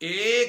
1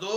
2